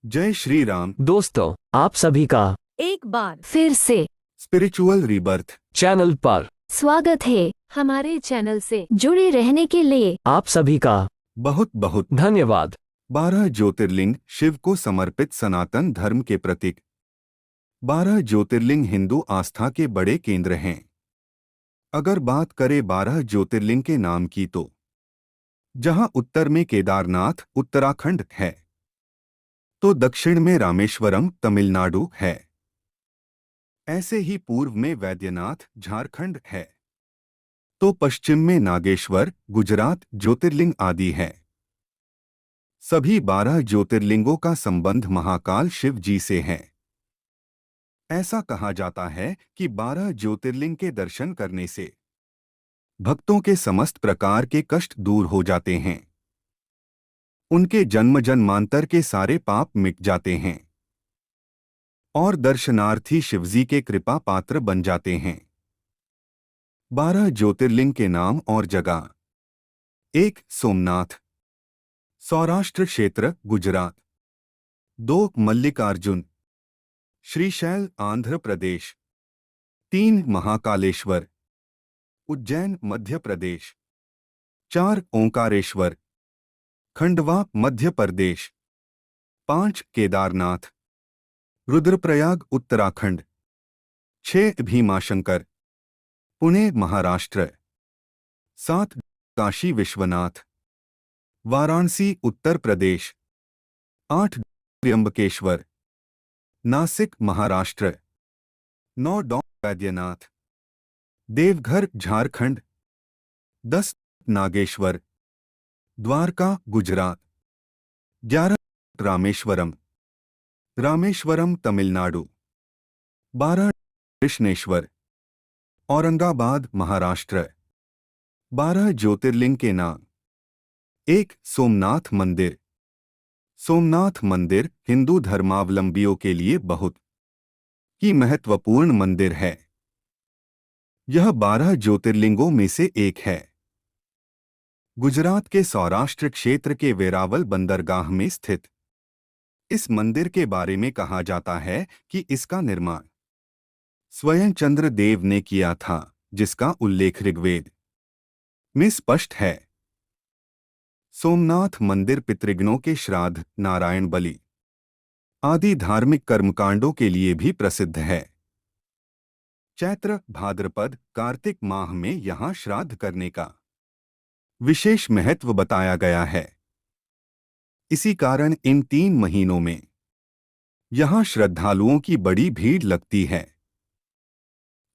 जय श्री राम। दोस्तों, आप सभी का एक बार फिर से स्पिरिचुअल रीबर्थ चैनल पर स्वागत है। हमारे चैनल से जुड़े रहने के लिए आप सभी का बहुत बहुत धन्यवाद। 12 ज्योतिर्लिंग शिव को समर्पित सनातन धर्म के प्रतीक। 12 ज्योतिर्लिंग हिंदू आस्था के बड़े केंद्र हैं। अगर बात करें 12 ज्योतिर्लिंग के नाम की तो जहां उत्तर में केदारनाथ उत्तराखंड है, तो दक्षिण में रामेश्वरम तमिलनाडु है। ऐसे ही पूर्व में वैद्यनाथ झारखंड है, तो पश्चिम में नागेश्वर गुजरात ज्योतिर्लिंग आदि है। सभी 12 ज्योतिर्लिंगों का संबंध महाकाल शिव जी से है। ऐसा कहा जाता है कि 12 ज्योतिर्लिंग के दर्शन करने से भक्तों के समस्त प्रकार के कष्ट दूर हो जाते हैं, उनके जन्म जन्मांतर के सारे पाप मिट जाते हैं और दर्शनार्थी शिवजी के कृपा पात्र बन जाते हैं। 12 ज्योतिर्लिंग के नाम और जगह। 1 सोमनाथ, सौराष्ट्र क्षेत्र गुजरात। 2 मल्लिकार्जुन, श्रीशैल आंध्र प्रदेश। 3 महाकालेश्वर, उज्जैन मध्य प्रदेश। 4 ओंकारेश्वर, खंडवा मध्य प्रदेश। 5 केदारनाथ, रुद्रप्रयाग उत्तराखंड। 6 भीमाशंकर, पुणे महाराष्ट्र। 7 काशी विश्वनाथ, वाराणसी उत्तर प्रदेश। 8 त्र्यंबकेश्वर, नासिक महाराष्ट्र। 9 वैद्यनाथ, देवघर झारखंड। 10 नागेश्वर, द्वारका गुजरात। 11 रामेश्वरम, रामेश्वरम तमिलनाडु। 12 कृष्णेश्वर, औरंगाबाद महाराष्ट्र। 12 ज्योतिर्लिंग के नाम। 1 सोमनाथ मंदिर। सोमनाथ मंदिर हिंदू धर्मावलंबियों के लिए बहुत ही महत्वपूर्ण मंदिर है। यह 12 ज्योतिर्लिंगों में से एक है। गुजरात के सौराष्ट्र क्षेत्र के वेरावल बंदरगाह में स्थित इस मंदिर के बारे में कहा जाता है कि इसका निर्माण स्वयं चंद्रदेव ने किया था, जिसका उल्लेख ऋग्वेद में स्पष्ट है। सोमनाथ मंदिर पितृगणों के श्राद्ध, नारायण बलि आदि धार्मिक कर्मकांडों के लिए भी प्रसिद्ध है। चैत्र, भाद्रपद, कार्तिक माह में यहां श्राद्ध करने का विशेष महत्व बताया गया है। इसी कारण इन 3 महीनों में यहां श्रद्धालुओं की बड़ी भीड़ लगती है।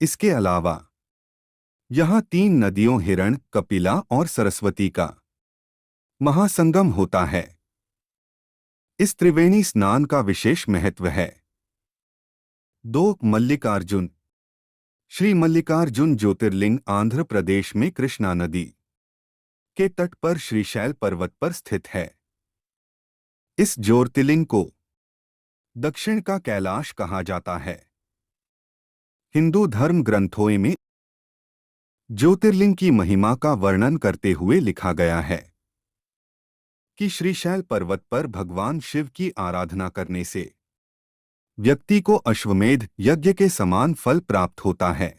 इसके अलावा यहां 3 नदियों हिरण, कपिला और सरस्वती का महासंगम होता है। इस त्रिवेणी स्नान का विशेष महत्व है। 2 मल्लिकार्जुन, श्री मल्लिकार्जुन ज्योतिर्लिंग आंध्र प्रदेश में कृष्णा नदी के तट पर श्रीशैल पर्वत पर स्थित है। इस ज्योतिर्लिंग को दक्षिण का कैलाश कहा जाता है। हिंदू धर्म ग्रंथों में ज्योतिर्लिंग की महिमा का वर्णन करते हुए लिखा गया है कि श्रीशैल पर्वत पर भगवान शिव की आराधना करने से व्यक्ति को अश्वमेध यज्ञ के समान फल प्राप्त होता है।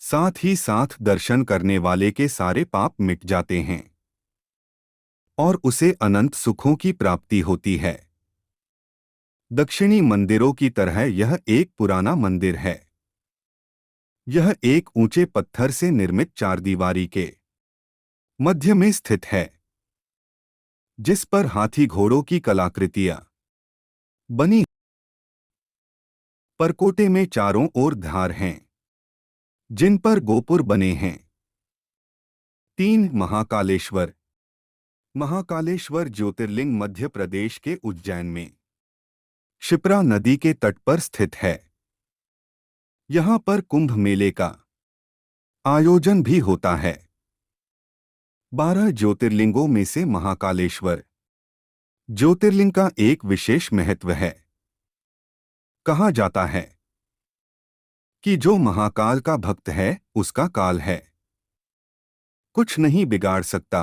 साथ ही साथ दर्शन करने वाले के सारे पाप मिट जाते हैं और उसे अनंत सुखों की प्राप्ति होती है। दक्षिणी मंदिरों की तरह यह एक पुराना मंदिर है। यह एक ऊंचे पत्थर से निर्मित 4 दीवारी के मध्य में स्थित है, जिस पर हाथी घोड़ों की कलाकृतियां बनी। परकोटे में चारों ओर धार हैं, जिन पर गोपुर बने हैं। 3 महाकालेश्वर, महाकालेश्वर ज्योतिर्लिंग मध्य प्रदेश के उज्जैन में क्षिप्रा नदी के तट पर स्थित है। यहां पर कुंभ मेले का आयोजन भी होता है। 12 ज्योतिर्लिंगों में से महाकालेश्वर ज्योतिर्लिंग का एक विशेष महत्व है। कहा जाता है कि जो महाकाल का भक्त है उसका काल है कुछ नहीं बिगाड़ सकता।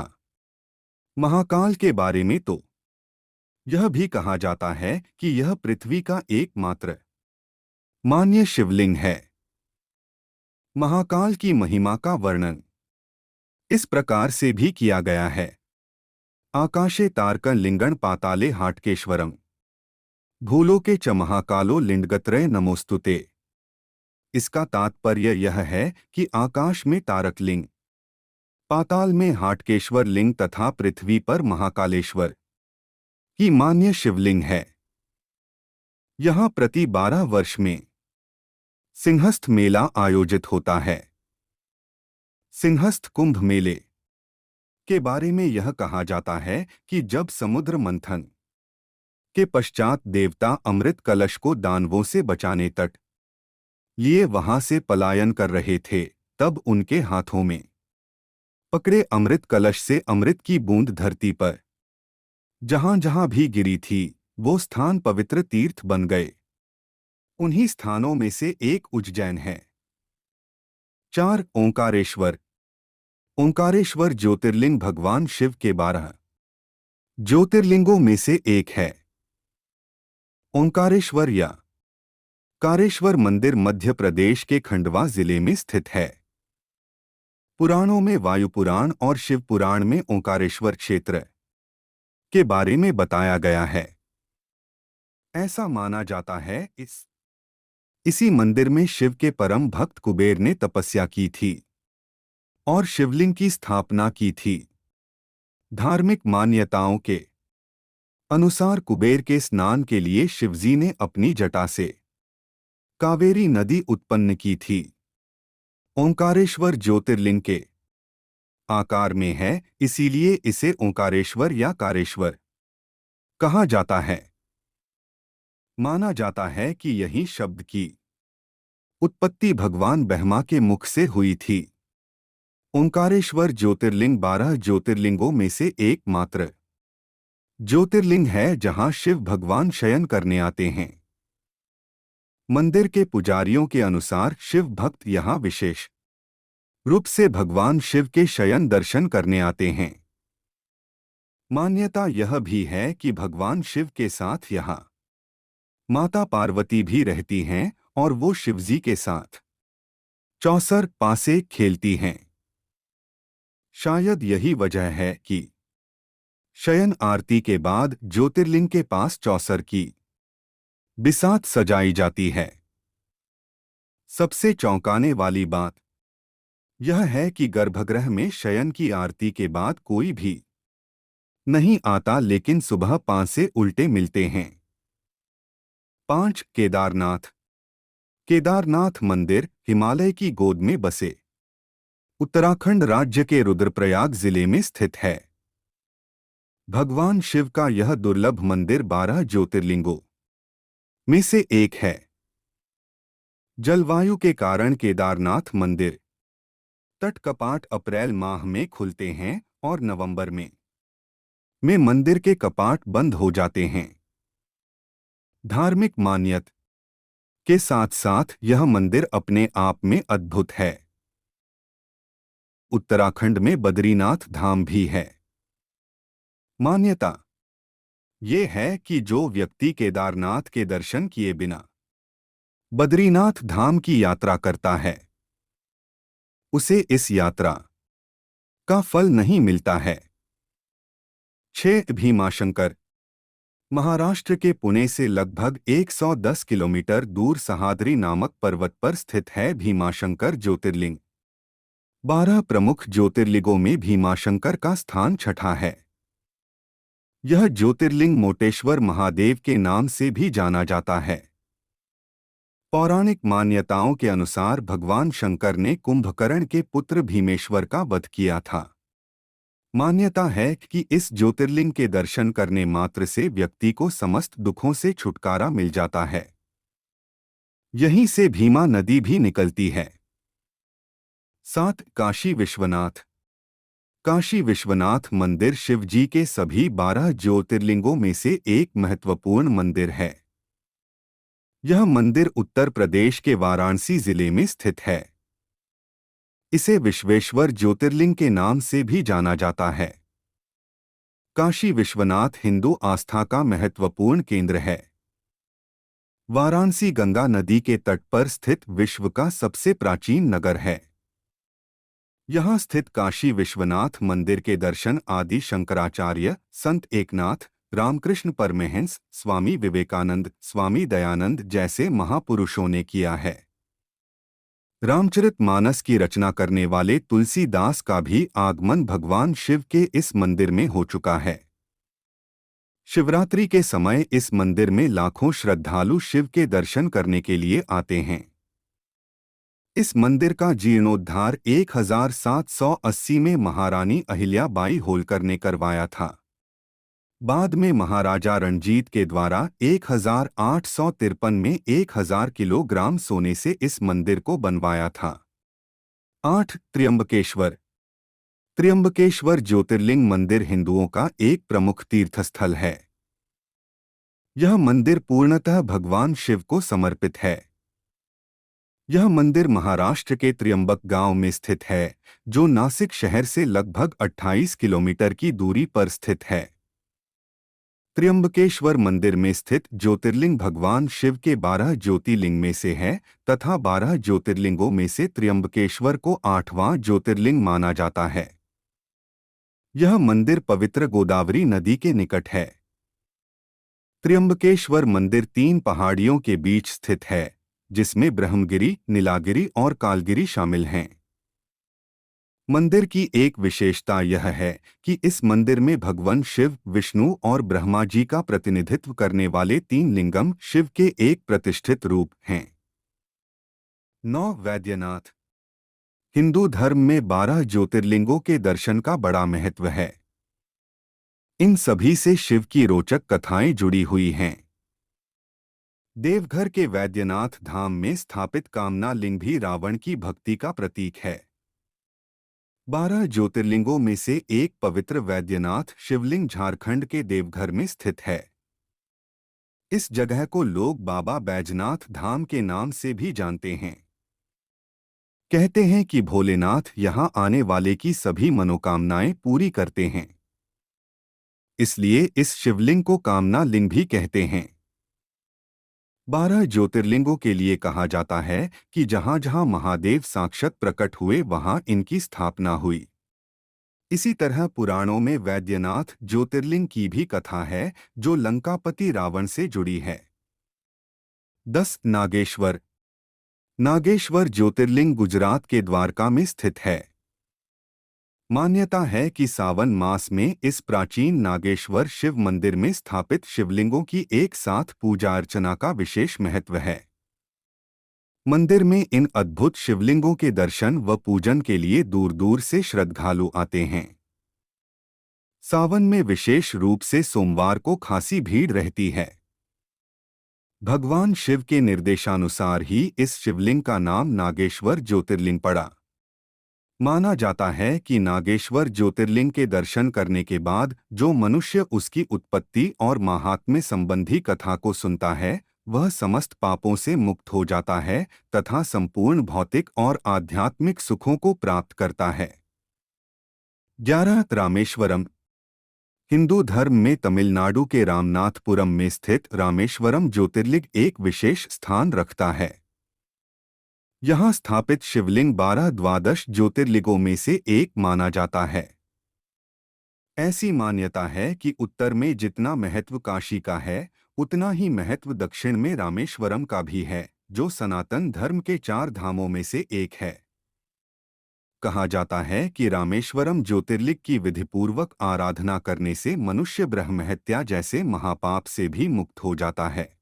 महाकाल के बारे में तो यह भी कहा जाता है कि यह पृथ्वी का एकमात्र मान्य शिवलिंग है। महाकाल की महिमा का वर्णन इस प्रकार से भी किया गया है। आकाशे तारकं लिंगण पाताले हाटकेश्वरम भूलोके च महाकालो लिंडगत्रय नमोस्तुते। इसका तात्पर्य यह है कि आकाश में तारक लिंग, पाताल में हाटकेश्वर लिंग तथा पृथ्वी पर महाकालेश्वर की मान्य शिवलिंग है। यहाँ प्रति 12 वर्ष में सिंहस्थ मेला आयोजित होता है। सिंहस्थ कुंभ मेले के बारे में यह कहा जाता है कि जब समुद्र मंथन के पश्चात देवता अमृत कलश को दानवों से बचाने तट लिए वहां से पलायन कर रहे थे, तब उनके हाथों में पकड़े अमृत कलश से अमृत की बूंद धरती पर जहां जहां भी गिरी थी, वो स्थान पवित्र तीर्थ बन गए। उन्हीं स्थानों में से एक उज्जैन है। 4 ओंकारेश्वर। ओंकारेश्वर ज्योतिर्लिंग भगवान शिव के 12 ज्योतिर्लिंगों में से एक है। ओंकारेश्वर या कारेश्वर मंदिर मध्य प्रदेश के खंडवा जिले में स्थित है। पुराणों में वायु पुराण और शिव पुराण में ओंकारेश्वर क्षेत्र के बारे में बताया गया है। ऐसा माना जाता है इसी मंदिर में शिव के परम भक्त कुबेर ने तपस्या की थी और शिवलिंग की स्थापना की थी। धार्मिक मान्यताओं के अनुसार कुबेर के स्नान के लिए शिवजी ने अपनी जटा से कावेरी नदी उत्पन्न की थी। ओंकारेश्वर ज्योतिर्लिंग के आकार में है, इसीलिए इसे ओंकारेश्वर या कारेश्वर कहा जाता है। माना जाता है कि यही शब्द की उत्पत्ति भगवान ब्रह्मा के मुख से हुई थी। ओंकारेश्वर ज्योतिर्लिंग 12 ज्योतिर्लिंगों में से एकमात्र ज्योतिर्लिंग है जहां शिव भगवान शयन करने आते हैं। मंदिर के पुजारियों के अनुसार शिव भक्त यहां विशेष रूप से भगवान शिव के शयन दर्शन करने आते हैं। मान्यता यह भी है कि भगवान शिव के साथ यहां माता पार्वती भी रहती हैं और वो शिवजी के साथ चौसर पासे खेलती हैं। शायद यही वजह है कि शयन आरती के बाद ज्योतिर्लिंग के पास चौसर की बिसात सजाई जाती है। सबसे चौंकाने वाली बात यह है कि गर्भगृह में शयन की आरती के बाद कोई भी नहीं आता, लेकिन सुबह 5 से उल्टे मिलते हैं। 5 केदारनाथ। केदारनाथ मंदिर हिमालय की गोद में बसे उत्तराखंड राज्य के रुद्रप्रयाग जिले में स्थित है। भगवान शिव का यह दुर्लभ मंदिर 12 ज्योतिर्लिंगों में से एक है। जलवायु के कारण केदारनाथ मंदिर तट कपाट अप्रैल माह में खुलते हैं और नवंबर में मंदिर के कपाट बंद हो जाते हैं। धार्मिक मान्यता के साथ साथ यह मंदिर अपने आप में अद्भुत है। उत्तराखंड में बद्रीनाथ धाम भी है। मान्यता ये है कि जो व्यक्ति केदारनाथ के दर्शन किए बिना बद्रीनाथ धाम की यात्रा करता है, उसे इस यात्रा का फल नहीं मिलता है। 6 भीमाशंकर। महाराष्ट्र के पुणे से लगभग 110 किलोमीटर दूर सह्याद्री नामक पर्वत पर स्थित है भीमाशंकर ज्योतिर्लिंग। 12 प्रमुख ज्योतिर्लिंगों में भीमाशंकर का स्थान छठा है। यह ज्योतिर्लिंग मोटेश्वर महादेव के नाम से भी जाना जाता है। पौराणिक मान्यताओं के अनुसार भगवान शंकर ने कुंभकर्ण के पुत्र भीमेश्वर का वध किया था। मान्यता है कि इस ज्योतिर्लिंग के दर्शन करने मात्र से व्यक्ति को समस्त दुखों से छुटकारा मिल जाता है। यहीं से भीमा नदी भी निकलती है। 7 काशी विश्वनाथ। काशी विश्वनाथ मंदिर शिवजी के सभी 12 ज्योतिर्लिंगों में से एक महत्वपूर्ण मंदिर है। यह मंदिर उत्तर प्रदेश के वाराणसी जिले में स्थित है। इसे विश्वेश्वर ज्योतिर्लिंग के नाम से भी जाना जाता है। काशी विश्वनाथ हिंदू आस्था का महत्वपूर्ण केंद्र है। वाराणसी गंगा नदी के तट पर स्थित विश्व का सबसे प्राचीन नगर है। यहाँ स्थित काशी विश्वनाथ मंदिर के दर्शन आदि शंकराचार्य, संत एकनाथ, रामकृष्ण परमहंस, स्वामी विवेकानंद, स्वामी दयानंद जैसे महापुरुषों ने किया है। रामचरितमानस की रचना करने वाले तुलसीदास का भी आगमन भगवान शिव के इस मंदिर में हो चुका है। शिवरात्रि के समय इस मंदिर में लाखों श्रद्धालु शिव के दर्शन करने के लिए आते हैं। इस मंदिर का जीर्णोद्धार 1780 में महारानी अहिल्याबाई होलकर ने करवाया था। बाद में महाराजा रणजीत के द्वारा 1853 में 1000 किलोग्राम सोने से इस मंदिर को बनवाया था। 8. त्र्यंबकेश्वर। त्र्यंबकेश्वर ज्योतिर्लिंग मंदिर हिंदुओं का एक प्रमुख तीर्थस्थल है। यह मंदिर पूर्णतः भगवान शिव को समर्पित है। यह मंदिर महाराष्ट्र के त्र्यंबक गांव में स्थित है, जो नासिक शहर से लगभग 28 किलोमीटर की दूरी पर स्थित है। त्र्यंबकेश्वर मंदिर में स्थित ज्योतिर्लिंग भगवान शिव के 12 ज्योतिर्लिंग में से है तथा 12 ज्योतिर्लिंगों में से त्र्यंबकेश्वर को 8वां ज्योतिर्लिंग माना जाता है। यह मंदिर पवित्र गोदावरी नदी के निकट है। त्र्यंबकेश्वर मंदिर 3 पहाड़ियों के बीच स्थित है, जिसमें ब्रह्मगिरी, नीलागिरी और कालगिरी शामिल हैं। मंदिर की एक विशेषता यह है कि इस मंदिर में भगवान शिव, विष्णु और ब्रह्मा जी का प्रतिनिधित्व करने वाले 3 लिंगम शिव के एक प्रतिष्ठित रूप हैं। 9. वैद्यनाथ। हिंदू धर्म में 12 ज्योतिर्लिंगों के दर्शन का बड़ा महत्व है। इन सभी से शिव की रोचक कथाएं जुड़ी हुई हैं। देवघर के वैद्यनाथ धाम में स्थापित कामना लिंग भी रावण की भक्ति का प्रतीक है। 12 ज्योतिर्लिंगों में से एक पवित्र वैद्यनाथ शिवलिंग झारखंड के देवघर में स्थित है। इस जगह को लोग बाबा बैजनाथ धाम के नाम से भी जानते हैं। कहते हैं कि भोलेनाथ यहां आने वाले की सभी मनोकामनाएं पूरी करते हैं। इसलिए इस शिवलिंग को कामना लिंग भी कहते हैं। 12 ज्योतिर्लिंगों के लिए कहा जाता है कि जहां जहां महादेव साक्षात प्रकट हुए वहां इनकी स्थापना हुई। इसी तरह पुराणों में वैद्यनाथ ज्योतिर्लिंग की भी कथा है, जो लंकापति रावण से जुड़ी है। 10. नागेश्वर। नागेश्वर ज्योतिर्लिंग गुजरात के द्वारका में स्थित है। मान्यता है कि सावन मास में इस प्राचीन नागेश्वर शिव मंदिर में स्थापित शिवलिंगों की एक साथ पूजा अर्चना का विशेष महत्व है। मंदिर में इन अद्भुत शिवलिंगों के दर्शन व पूजन के लिए दूर दूर से श्रद्धालु आते हैं। सावन में विशेष रूप से सोमवार को खासी भीड़ रहती है। भगवान शिव के निर्देशानुसार ही इस शिवलिंग का नाम नागेश्वर ज्योतिर्लिंग पड़ा। माना जाता है कि नागेश्वर ज्योतिर्लिंग के दर्शन करने के बाद जो मनुष्य उसकी उत्पत्ति और माहात्म्य संबंधी कथा को सुनता है, वह समस्त पापों से मुक्त हो जाता है तथा संपूर्ण भौतिक और आध्यात्मिक सुखों को प्राप्त करता है। 11. रामेश्वरम। हिंदू धर्म में तमिलनाडु के रामनाथपुरम में स्थित रामेश्वरम ज्योतिर्लिंग एक विशेष स्थान रखता है। यहाँ स्थापित शिवलिंग 12 द्वादश ज्योतिर्लिंगों में से एक माना जाता है। ऐसी मान्यता है कि उत्तर में जितना महत्व काशी का है, उतना ही महत्व दक्षिण में रामेश्वरम का भी है, जो सनातन धर्म के 4 धामों में से एक है। कहा जाता है कि रामेश्वरम ज्योतिर्लिंग की विधिपूर्वक आराधना करने से मनुष्य ब्रह्महत्या जैसे महापाप से भी मुक्त हो जाता है।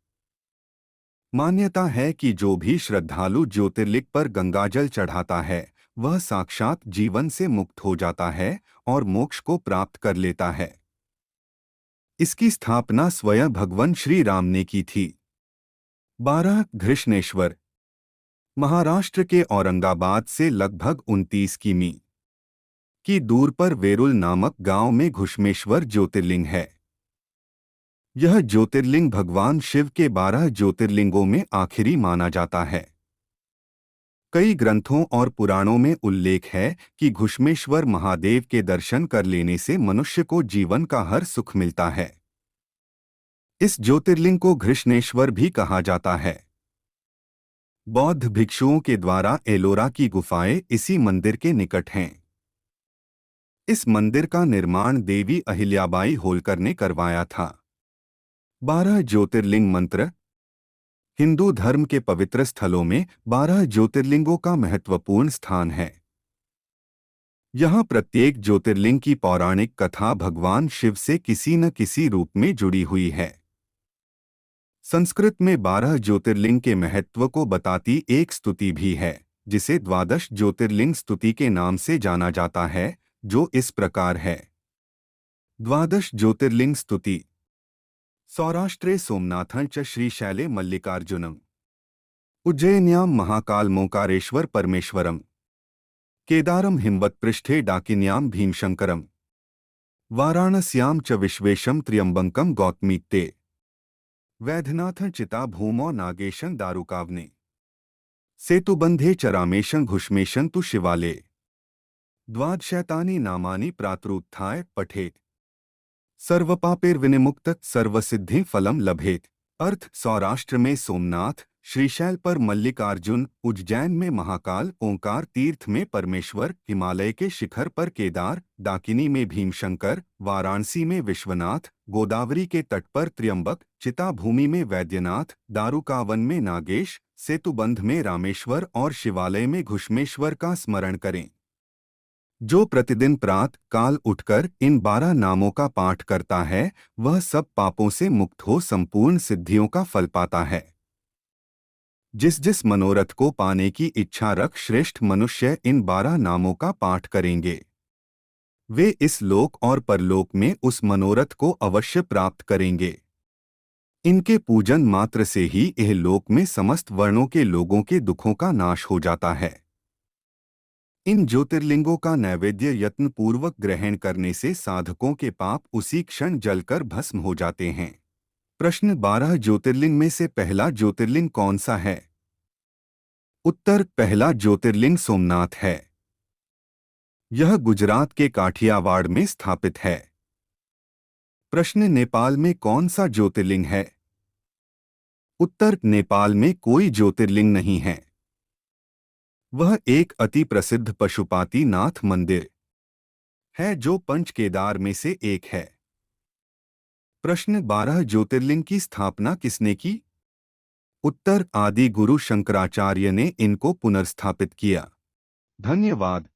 मान्यता है कि जो भी श्रद्धालु ज्योतिर्लिंग पर गंगाजल चढ़ाता है, वह साक्षात जीवन से मुक्त हो जाता है और मोक्ष को प्राप्त कर लेता है। इसकी स्थापना स्वयं भगवान श्री राम ने की थी। 12. घृष्णेश्वर। महाराष्ट्र के औरंगाबाद से लगभग 29 किमी की दूर पर वेरुल नामक गांव में घृष्णेश्वर ज्योतिर्लिंग है। यह ज्योतिर्लिंग भगवान शिव के 12 ज्योतिर्लिंगों में आखिरी माना जाता है। कई ग्रंथों और पुराणों में उल्लेख है कि घुश्मेश्वर महादेव के दर्शन कर लेने से मनुष्य को जीवन का हर सुख मिलता है। इस ज्योतिर्लिंग को घृष्णेश्वर भी कहा जाता है। बौद्ध भिक्षुओं के द्वारा एलोरा की गुफाएं इसी मंदिर के निकट हैं। इस मंदिर का निर्माण देवी अहिल्याबाई होलकर ने करवाया था। 12 ज्योतिर्लिंग मंत्र। हिंदू धर्म के पवित्र स्थलों में 12 ज्योतिर्लिंगों का महत्वपूर्ण स्थान है। यहाँ प्रत्येक ज्योतिर्लिंग की पौराणिक कथा भगवान शिव से किसी न किसी रूप में जुड़ी हुई है। संस्कृत में 12 ज्योतिर्लिंग के महत्व को बताती एक स्तुति भी है, जिसे द्वादश ज्योतिर्लिंग स्तुति के नाम से जाना जाता है, जो इस प्रकार है। द्वादश ज्योतिर्लिंग स्तुति। सौराष्ट्रे सोमनाथं च श्रीशैले मल्लिकार्जुनम, उज्जयिन्यां महाकालमोकारेश्वर परमेश्वरम, केदारम हिमवत्पृष्ठे डाकिन्यां भीमशंकरम, वाराणस्यां च विश्वेशं त्र्यंबकं गौतमीत्ते, वैद्यनाथं चिता भूमौ नागेशं दारुकावने, सेतुबंधे च रामेशं घुश्मेशं तु शिवाले, द्वादशैतानि नामानि प्रातरुत्थाय पठेत, सर्वपापैर्विनिमुक्त सर्वसिद्धि फलम लभेत। अर्थ: सौराष्ट्र में सोमनाथ, श्रीशैल पर मल्लिकार्जुन, उज्जैन में महाकाल, ओंकार तीर्थ में परमेश्वर, हिमालय के शिखर पर केदार, डाकिनी में भीमशंकर, वाराणसी में विश्वनाथ, गोदावरी के तट पर त्र्यंबक, चिता भूमि में वैद्यनाथ, दारुकावन में नागेश, सेतुबंध में रामेश्वर और शिवालय में घुश्मेश्वर का स्मरण करें। जो प्रतिदिन प्रातः काल उठकर इन 12 नामों का पाठ करता है, वह सब पापों से मुक्त हो संपूर्ण सिद्धियों का फल पाता है। जिस मनोरथ को पाने की इच्छा रख श्रेष्ठ मनुष्य इन 12 नामों का पाठ करेंगे, वे इस लोक और परलोक में उस मनोरथ को अवश्य प्राप्त करेंगे। इनके पूजन मात्र से ही यह लोक में समस्त वर्णों के लोगों के दुखों का नाश हो जाता है। इन ज्योतिर्लिंगों का नैवेद्य यत्न पूर्वक ग्रहण करने से साधकों के पाप उसी क्षण जलकर भस्म हो जाते हैं। प्रश्न: 12 ज्योतिर्लिंग में से पहला ज्योतिर्लिंग कौन सा है? उत्तर: पहला ज्योतिर्लिंग सोमनाथ है। यह गुजरात के काठियावाड़ में स्थापित है। प्रश्न: नेपाल में कौन सा ज्योतिर्लिंग है? उत्तर: नेपाल में कोई ज्योतिर्लिंग नहीं है। वह एक अति प्रसिद्ध पशुपाति नाथ मंदिर है, जो पंच केदार में से एक है। प्रश्न: 12 ज्योतिर्लिंग की स्थापना किसने की? उत्तर: आदि गुरु शंकराचार्य ने इनको पुनर्स्थापित किया। धन्यवाद।